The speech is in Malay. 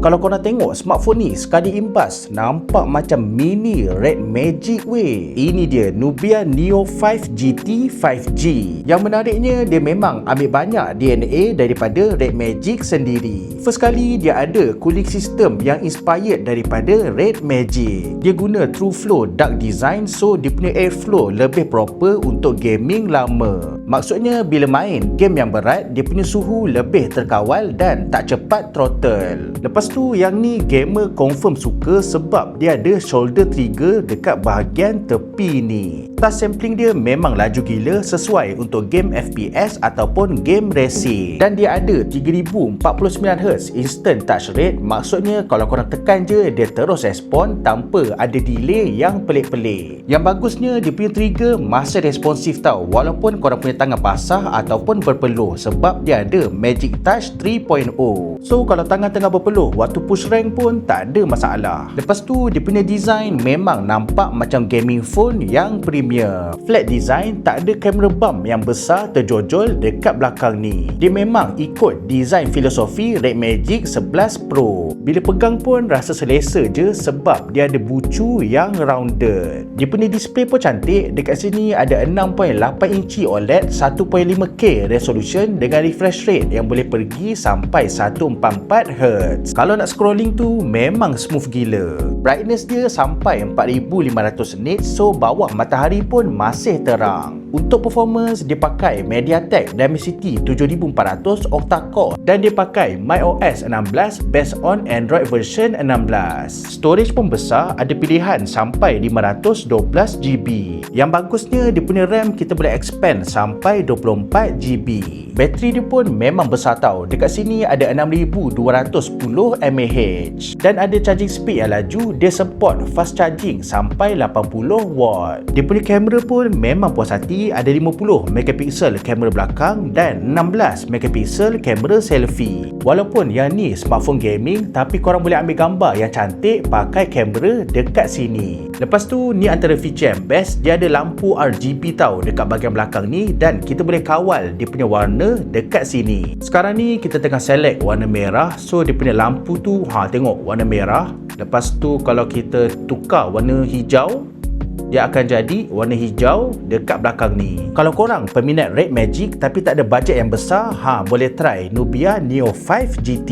Kalau korang tengok smartphone ni sekali imbas nampak macam mini Red Magic weh. Ini dia Nubia Neo 5 GT 5G. Yang menariknya dia memang ambil banyak DNA daripada Red Magic sendiri. First kali dia ada cooling system yang inspired daripada Red Magic. Dia guna True Flow Dark Design, so dia punya airflow lebih proper untuk gaming lama. Maksudnya bila main game yang berat, dia punya suhu lebih terkawal dan tak cepat throttle. Lepas tu yang ni gamer confirm suka sebab dia ada shoulder trigger dekat bahagian tepi ni. Touch sampling dia memang laju gila sesuai untuk game FPS ataupun game racing. Dan dia ada 3049Hz instant touch rate, maksudnya kalau korang tekan je dia terus respon tanpa ada delay yang pelik-pelik. Yang bagusnya dia punya trigger masih responsif tau, walaupun korang punya tangan basah ataupun berpeluh sebab dia ada Magic Touch 3.0. So kalau tangan tengah berpeluh waktu push rank pun tak ada masalah. Lepas tu dia punya design memang nampak macam gaming phone yang premier. Flat design, tak ada kamera bump yang besar terjojol dekat belakang ni. Dia memang ikut design filosofi Red Magic 11 Pro. Bila pegang pun rasa selesa je sebab dia ada bucu yang rounded. Dia punya display pun cantik. Dekat sini ada 6.8 inci OLED 1.5K resolution dengan refresh rate yang boleh pergi sampai 144Hz. Kalau nak scrolling tu memang smooth gila. Brightness dia sampai 4500 nits, so bawah matahari pun masih terang. Untuk performance, dia pakai MediaTek Dimensity 7400 octa-core dan dia pakai MyOS 16 based on Android version 16. Storage pun besar, ada pilihan sampai 512GB. Yang bagusnya dia punya RAM kita boleh expand sampai 24GB. Bateri dia pun memang besar tau. Dekat sini ada 6210 mAh dan ada charging speed yang laju. Dia support fast charging sampai 80W. Dia punya kamera pun memang puas hati. Ada 50MP kamera belakang dan 16MP kamera selfie. Walaupun yang ni smartphone gaming, tapi korang boleh ambil gambar yang cantik pakai kamera dekat sini. Lepas tu ni antara feature yang best, dia ada lampu RGB tau dekat bahagian belakang ni dan kita boleh kawal dia punya warna dekat sini. Sekarang ni kita tengah select warna merah, so dia punya lampu tu tengok warna merah. Lepas tu kalau kita tukar warna hijau, dia akan jadi warna hijau dekat belakang ni. Kalau korang peminat Red Magic tapi tak ada bajet yang besar, boleh try Nubia Neo 5 GT.